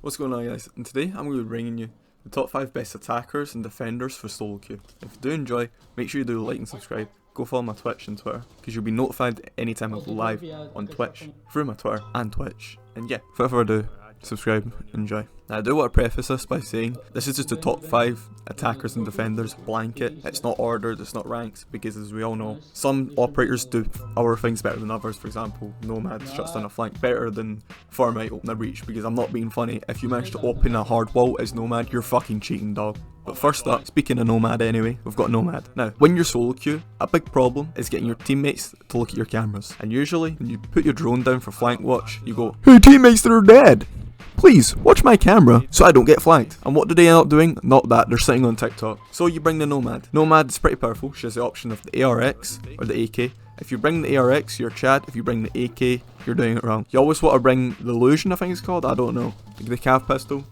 What's going on, guys? And today I'm going to be bringing you the top 5 best attackers and defenders for solo queue. If you do enjoy, make sure you do like and subscribe. Go follow my Twitch and Twitter, because you'll be notified anytime I go live on Twitch, through my Twitter and Twitch. And yeah, without further ado, subscribe, enjoy. Now I do want to preface this by saying, this is just the top 5 attackers and defenders blanket. It's not ordered, it's not ranked, because as we all know, some operators do other things better than others. For example, Nomad shuts down a flank better than Farmite open a breach, because I'm not being funny, if you manage to open a hard wall as Nomad, you're fucking cheating, dog. But first up, speaking of Nomad anyway, we've got Nomad. Now, when you're solo queue, a big problem is getting your teammates to look at your cameras. And usually, when you put your drone down for flank watch, you go, "Hey teammates, they're dead! Please, watch my camera so I don't get flanked." And what do they end up doing? Not that, they're sitting on TikTok. So you bring the Nomad. Nomad is pretty powerful. She has the option of the ARX or the AK. If you bring the ARX, you're Chad. If you bring the AK, you're doing it wrong. You always want to bring the Illusion, I think it's called, I don't know. The cav pistol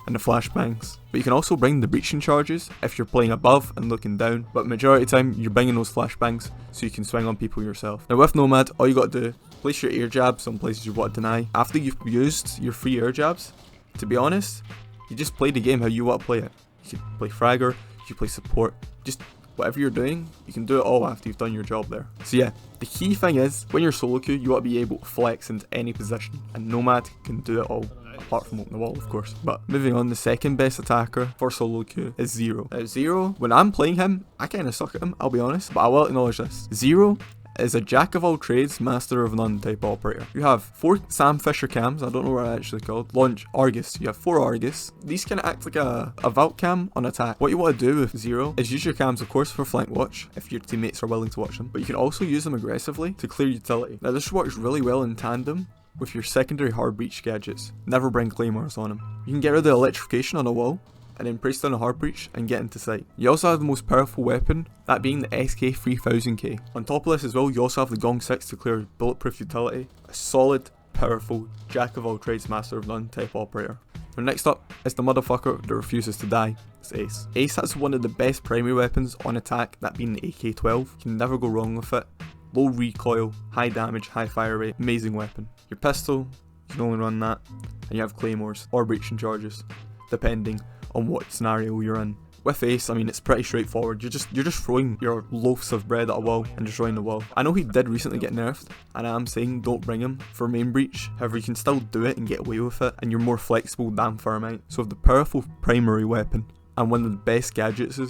and the flashbangs. But you can also bring the breaching charges if you're playing above and looking down, but majority of the time you're bringing those flashbangs so you can swing on people yourself. Now with Nomad, all you got to do, place your air jabs on places you want to deny. After you've used your free air jabs, to be honest, you just play the game how you want to play it. You can play fragger, you can play support, just whatever you're doing, you can do it all after you've done your job there. So yeah, the key thing is, when you're solo queue, you want to be able to flex into any position, and Nomad can do it all. Apart from open the wall, of course. But moving on, the second best attacker for solo queue is Zero. Now Zero, when I'm playing him, I kind of suck at him, I'll be honest, but I will acknowledge this. Zero is a jack of all trades, master of none type operator. You have 4 Sam Fisher cams, I don't know what they're actually called. Launch Argus, you have 4 Argus. These kind of act like a vault cam on attack. What you want to do with Zero is use your cams, of course, for flank watch, if your teammates are willing to watch them, but you can also use them aggressively to clear utility. Now this works really well in tandem with your secondary hard breach gadgets. Never bring claymores on them. You can get rid of the electrification on a wall, and then press down a hard breach and get into sight. You also have the most powerful weapon, that being the SK 3000K. On top of this as well, you also have the Gong 6 to clear bulletproof utility. A solid, powerful, jack of all trades, master of none type operator. And next up is the motherfucker that refuses to die. It's Ace. Ace has one of the best primary weapons on attack, that being the AK-12. You can never go wrong with it. Low recoil, high damage, high fire rate, amazing weapon. Your pistol, you can only run that, and you have claymores or breaching charges, depending on what scenario you're in. With Ace, I mean, it's pretty straightforward. You're just throwing your loaves of bread at a wall and destroying the wall. I know he did recently get nerfed, and I am saying don't bring him for main breach. However, you can still do it and get away with it, and you're more flexible than Thermite. So with the powerful primary weapon and one of the best gadgets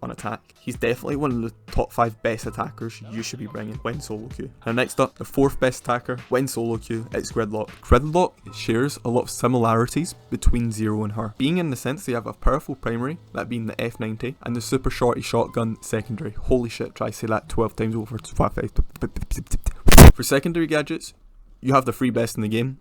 on attack, he's definitely one of the top 5 best attackers you should be bringing when solo queue. Now next up, the 4th best attacker when solo queue, it's Gridlock. Gridlock shares a lot of similarities between Zero and her, being in the sense they have a powerful primary, that being the F90, and the super shorty shotgun secondary. Holy shit, try to say that 12 times over. For secondary gadgets, you have the 3 best in the game,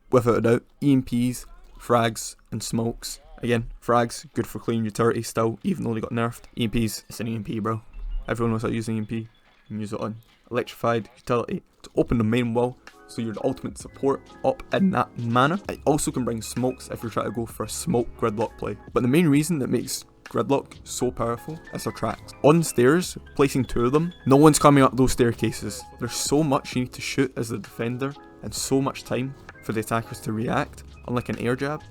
without a doubt. EMPs, frags, and smokes. Again, frags, good for clean utility still, even though they got nerfed. EMPs, it's an EMP, bro. Everyone knows how to use an EMP. You can use it on electrified utility to open the main wall, so you're the ultimate support up in that manner. It also can bring smokes if you're trying to go for a smoke Gridlock play. But the main reason that makes Gridlock so powerful is their tracks. On stairs, placing 2 of them, no one's coming up those staircases. There's so much you need to shoot as a defender, and so much time for the attackers to react, unlike an air jab.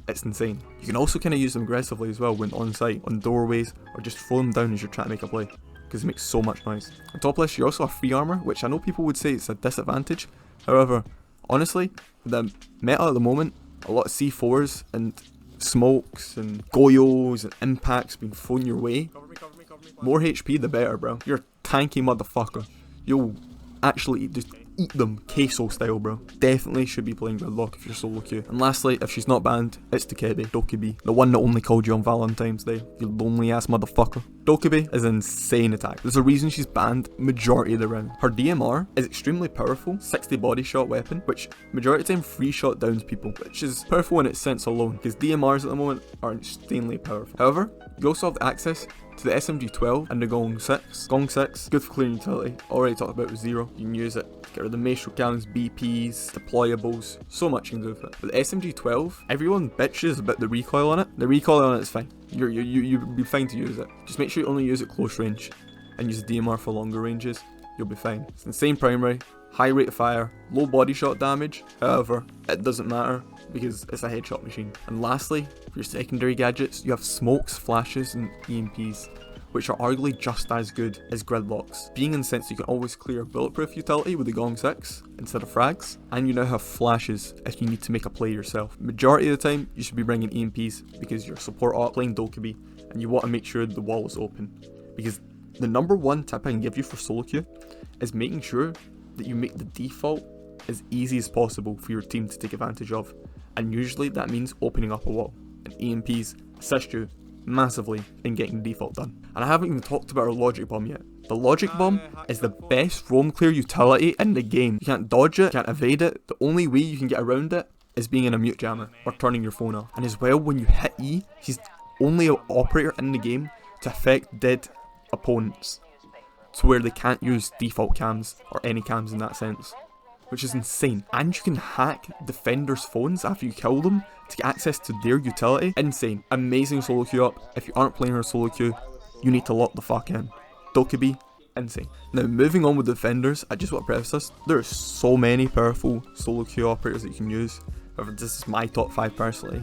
It's insane. You can also kind of use them aggressively as well when on site, on doorways, or just throw them down as you're trying to make a play, because it makes so much noise. On top of this, you also have free armor, which I know people would say it's a disadvantage. However, honestly, the meta at the moment, a lot of C4s and smokes and goyos and impacts being thrown your way. More HP the better, bro. You're a tanky motherfucker. You'll actually just eat them queso style, bro. Definitely should be playing Gridlock if you're solo queue. And lastly, if she's not banned, it's the Cade, Dokkaebi. The one that only called you on Valentine's Day, you lonely ass motherfucker. Dokkaebi is an insane attack. There's a reason she's banned majority of the round. Her DMR is extremely powerful, 60 body shot weapon, which majority of the time free shot downs people, which is powerful in its sense alone, because DMRs at the moment are insanely powerful. However, you also have access to the SMG-12 and the Gong 6. Gong 6, good for clearing utility. Already talked about with Zero. You can use it to get rid of the maestro cannons, BPs, deployables, so much you can do with it. But the SMG-12, everyone bitches about the recoil on it. The recoil on it is fine. You'll be fine to use it. Just make sure you only use it close range and use the DMR for longer ranges. You'll be fine. It's the same primary, high rate of fire, low body shot damage. However, it doesn't matter because it's a headshot machine. And lastly, for your secondary gadgets, you have smokes, flashes, and EMPs, which are arguably just as good as gridlocks. Being incensed, you can always clear bulletproof utility with the Gong 6 instead of frags, and you now have flashes if you need to make a play yourself. Majority of the time, you should be bringing EMPs because you're support op playing Dokkaebi, and you want to make sure the wall is open. Because the number one tip I can give you for solo queue is making sure that you make the default as easy as possible for your team to take advantage of, and usually that means opening up a wall, and EMPs assist you massively in getting the default done. And I haven't even talked about our logic bomb yet. The logic bomb is the best roam clear utility in the game. You can't dodge it, you can't evade it. The only way you can get around it is being in a mute jammer or turning your phone off. And as well, when you hit E, he's the only operator in the game to affect dead opponents to where they can't use default cams or any cams in that sense, which is insane. And you can hack defenders' phones after you kill them to get access to their utility. Insane. Amazing solo queue up. If you aren't playing her solo queue, you need to lock the fuck in. Dokkaebi, insane. Now moving on with defenders, I just want to preface this. There are so many powerful solo queue operators that you can use. However, this is my top 5 personally.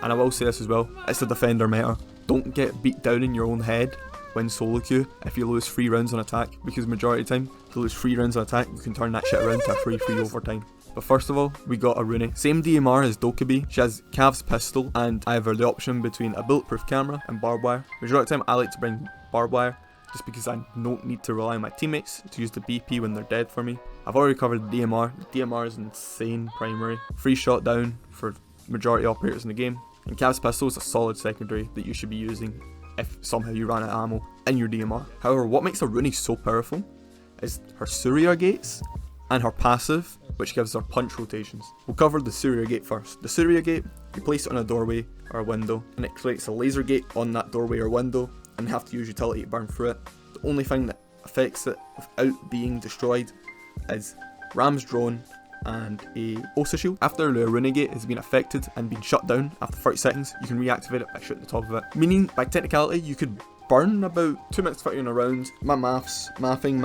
And I will say this as well, it's the defender meta. Don't get beat down in your own head when solo queue if you lose 3 rounds on attack, because majority of the time, if you lose 3 rounds on attack, you can turn that shit around to a free overtime. But first of all, we got a Reyna. Same DMR as Dokkaebi. She has Cav's pistol and either the option between a bulletproof camera and barbed wire. Majority of the time, I like to bring barbed wire just because I don't need to rely on my teammates to use the BP when they're dead for me. I've already covered the DMR. The DMR is insane primary. Free shot down for majority operators in the game. And Cav's pistol is a solid secondary that you should be using if somehow you ran out of ammo in your DMR. However, what makes a Reyna so powerful is her Surya gates and her passive, which gives her punch rotations. We'll cover the Surya gate first. The Surya gate, you place it on a doorway or a window, and it creates a laser gate on that doorway or window, and you have to use utility to burn through it. The only thing that affects it without being destroyed is Ram's drone and a Osa shield. After the Reyna gate has been affected and been shut down after 30 seconds, you can reactivate it by shooting the top of it. Meaning, by technicality, you could burn about 2 minutes 30 in a round. My mathing.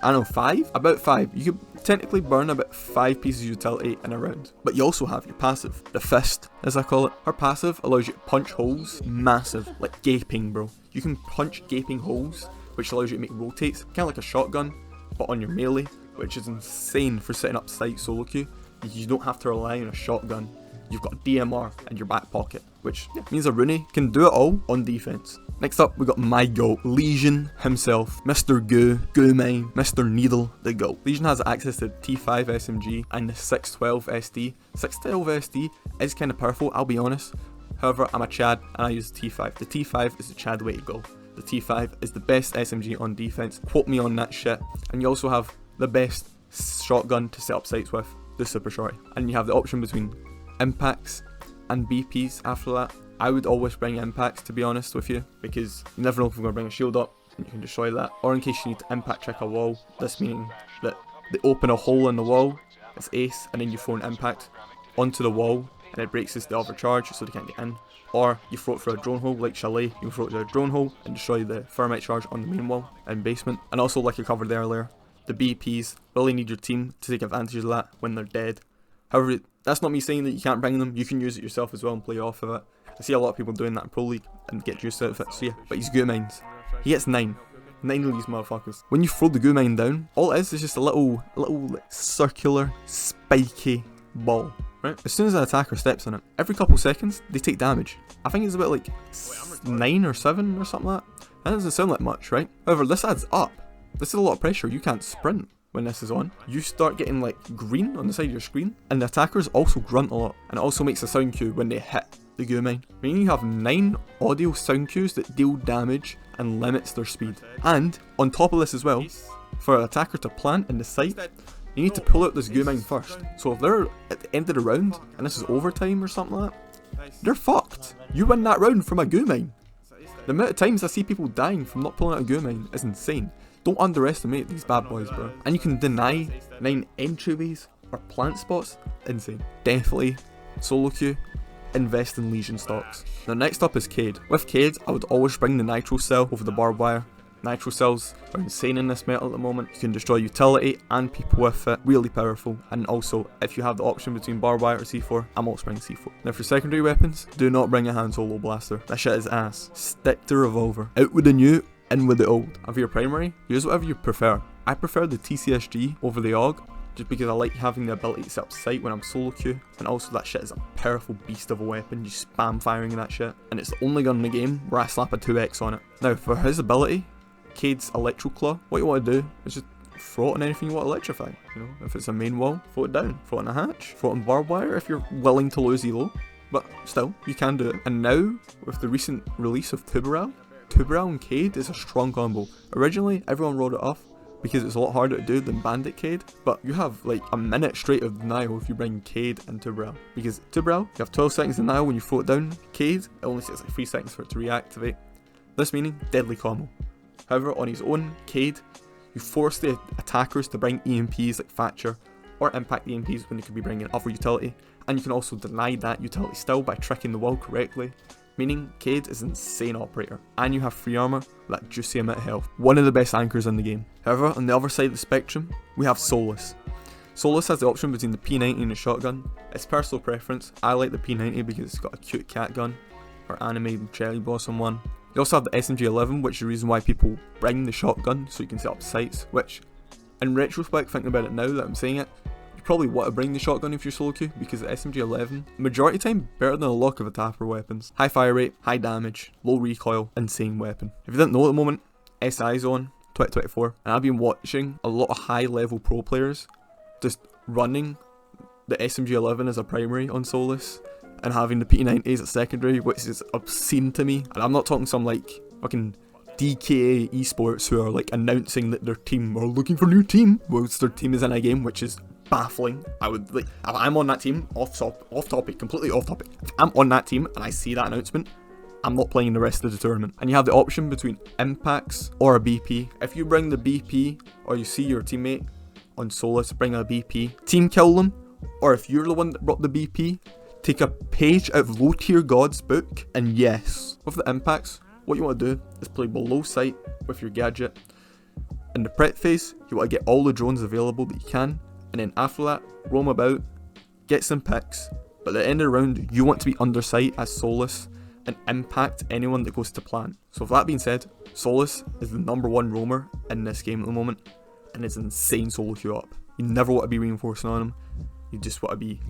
I don't know, 5? About 5. You could technically burn about 5 pieces of utility in a round. But you also have your passive, the fist, as I call it. Her passive allows you to punch holes massive, like gaping, bro. You can punch gaping holes, which allows you to make rotates, kind of like a shotgun, but on your melee, which is insane for setting up site solo queue. You don't have to rely on a shotgun. You've got DMR in your back pocket, which means a Reyna can do it all on defense. Next up, we got my GOAT, Legion himself, Mr. Goo Mine, Mr. Needle, the GOAT. Legion has access to T5 SMG and the 612 SD. 612 SD is kind of powerful, I'll be honest. However, I'm a Chad and I use the T5. The T5 is the Chad way to go. The T5 is the best SMG on defense. Quote me on that shit. And you also have the best shotgun to set up sites with, the Super Shorty. And you have the option between impacts and BPs after that. I would always bring impacts, to be honest with you, because you never know if we're going to bring a shield up and you can destroy that. Or in case you need to impact check a wall, this meaning that they open a hole in the wall, it's ace, and then you throw an impact onto the wall and it breaks the other charge so they can't get in. Or you throw it through a drone hole like Chalet, you can throw it through a drone hole and destroy the thermite charge on the main wall and basement. And also, like I covered earlier, the BPs really need your team to take advantage of that when they're dead. However, that's not me saying that you can't bring them, you can use it yourself as well and play off of it. I see a lot of people doing that in Pro League and get juice out of it, so yeah. But he's Goo Mines. He gets 9 of these motherfuckers. When you throw the Goo Mine down, all it is just a little circular, spiky ball. Right? As soon as an attacker steps on it, every couple seconds, they take damage. I think it's about like 9 or 7 or something like that. That doesn't sound like much, right? However, this adds up. This is a lot of pressure. You can't sprint when this is on. You start getting like green on the side of your screen, and the attackers also grunt a lot, and it also makes a sound cue when they hit the Goo Mine. Meaning you have 9 audio sound cues that deal damage and limits their speed. And on top of this as well, for an attacker to plant in the site, you need to pull out this Goo Mine first. So if they're at the end of the round, and this is overtime or something like that, they're fucked. You win that round from a Goo Mine. The amount of times I see people dying from not pulling out a Goo Mine is insane. Don't underestimate these bad boys, bro. And you can deny 9 entryways or plant spots. Insane. Definitely solo queue, invest in Legion stocks. Now next up is Cade. With Cade, I would always bring the nitro cell over the barbed wire, Nitro cells are insane in this meta at the moment. You can destroy utility and people with it, really powerful. And also, if you have the option between barbed wire or C4, I'm also bringing C4. Now for secondary weapons, do not bring a hand solo blaster. That shit is ass. Stick to revolver. Out with the new, in with the old. And for your primary, use whatever you prefer. I prefer the TCSG over the AUG, just because I like having the ability to set up sight when I'm solo queue, and also that shit is a powerful beast of a weapon. You spam firing that shit, and it's the only gun in the game where I slap a 2x on it. Now for his ability, Cade's Electro Claw, what you want to do is just throw it on anything you want to electrify. You know, if it's a main wall, throw it down, throw it in a hatch, throw it on barbed wire if you're willing to lose elo, but still, you can do it. And now, with the recent release of Tuberal and Cade is a strong combo. Originally, everyone wrote it off because it's a lot harder to do than Bandit Cade, but you have like a minute straight of denial if you bring Cade and Tuberal. Because Tuberal, you have 12 seconds denial when you throw it down. Cade, it only takes like 3 seconds for it to reactivate. This meaning, deadly combo. However, on his own, Cade, you force the attackers to bring EMPs like Thatcher, or impact EMPs when they could be bringing other utility, and you can also deny that utility still by tricking the wall correctly. Meaning, Cade is an insane operator, and you have free armor with that juicy amount of health. One of the best anchors in the game. However, on the other side of the spectrum, we have Solus. Solus has the option between the P90 and the shotgun. It's personal preference. I like the P90 because it's got a cute cat gun, or anime cherry blossom one. You also have the SMG11, which is the reason why people bring the shotgun, so you can set up sights, which, in retrospect, thinking about it now that I'm saying it, you probably want to bring the shotgun if you're solo queue, because the SMG11, majority of time, better than a lot of attacker weapons. High fire rate, high damage, low recoil, insane weapon. If you didn't know at the moment, SI Zone 2024, and I've been watching a lot of high level pro players just running the SMG11 as a primary on Solus, and having the P90s at secondary, which is obscene to me. And I'm not talking some like fucking DKA esports who are like announcing that their team are looking for a new team whilst their team is in a game, which is baffling. I would like, if I'm on that team, completely off topic. If I'm on that team and I see that announcement, I'm not playing the rest of the tournament. And you have the option between impacts or a BP. If you bring the BP, or you see your teammate on Solus bring a BP, team kill them, or if you're the one that brought the BP, take a page out of Low Tier God's book, and yes, with the impacts, what you want to do is play below sight with your gadget. In the prep phase, you want to get all the drones available that you can, and then after that, roam about, get some picks, but at the end of the round, you want to be under sight as Solus, and impact anyone that goes to plant. So with that being said, Solus is the #1 roamer in this game at the moment, and it's an insane solo queue up. You never want to be reinforcing on him, you just want to be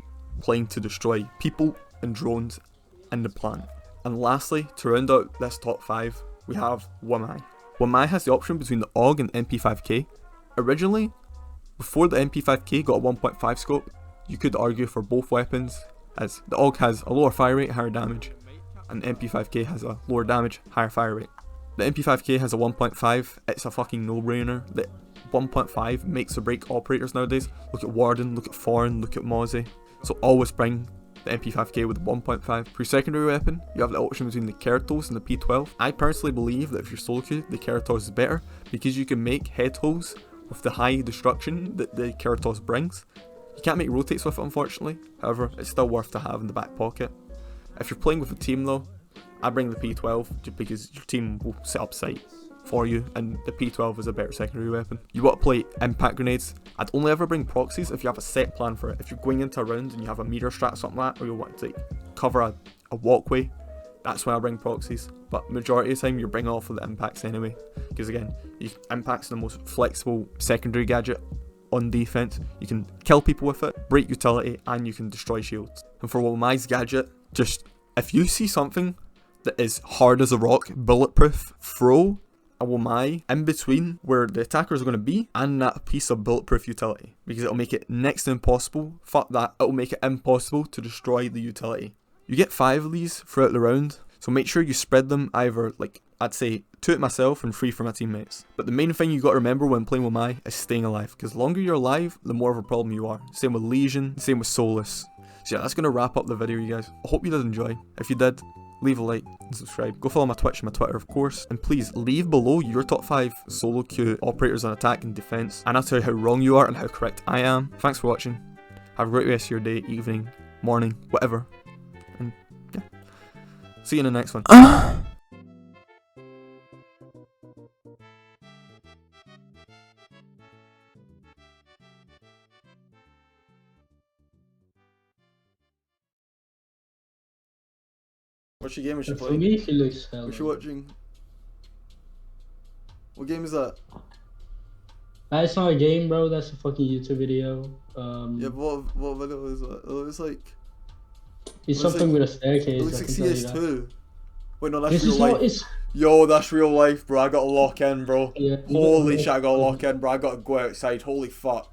playing to destroy people and drones in the plant. And lastly, to round out this top 5, we have Wamai. Wamai has the option between the AUG and MP5K. Originally, before the MP5K got a 1.5 scope, you could argue for both weapons, as the AUG has a lower fire rate, higher damage, and the MP5K has a lower damage, higher fire rate. The MP5K has a 1.5, it's a fucking no-brainer. The 1.5 makes or break operators nowadays. Look at Warden, look at Foreign, look at Mozzie. So always bring the MP5K with 1.5. For your secondary weapon, you have the option between the Keratos and the P12. I personally believe that if you're solo queue, the Keratos is better, because you can make head holes with the high destruction that the Keratos brings. You can't make rotates with it, unfortunately. However, it's still worth to have in the back pocket. If you're playing with a team though, I bring the P12 just because your team will set up sight for you, and the P12 is a better secondary weapon. You want to play impact grenades. I'd only ever bring proxies if you have a set plan for it. If you're going into a round and you have a meter strat or something like that, or you want to cover a walkway, that's when I bring proxies. But majority of the time, you're bringing off of the impacts anyway, because again, impacts are the most flexible secondary gadget on defense. You can kill people with it, break utility, and you can destroy shields. And for Wamai's gadget, just if you see something that is hard as a rock, bulletproof, throw a Wamai in between where the attackers are going to be and that piece of bulletproof utility, because it'll make it next to impossible. Fuck that, it'll make it impossible to destroy the utility. You get 5 of these throughout the round, so make sure you spread them either, like, I'd say 2 at myself and 3 for my teammates. But the main thing you got to remember when playing Wamai is staying alive, because the longer you're alive, the more of a problem you are. Same with Legion, same with Solus. So yeah, that's going to wrap up the video, you guys. I hope you did enjoy. If you did, leave a like and subscribe. Go follow my Twitch and my Twitter, of course. And please leave below your top 5 solo queue operators on attack and defense. And I'll tell you how wrong you are and how correct I am. Thanks for watching. Have a great rest of your day, evening, morning, whatever. And yeah. See you in the next one. What's your game is she And for playing? me, he looks hella. What's she watching? What game is that? That's not a game, bro. That's a fucking YouTube video. Yeah, but what video is that? It looks like... It's looks something like, with a it staircase. looks I like can tell you that. CS2. Wait, no, that's This real is life. not. It's Yo, that's real life, bro. I gotta lock in, bro. yeah. Holy shit, I gotta lock in, bro. I gotta go outside. Holy fuck.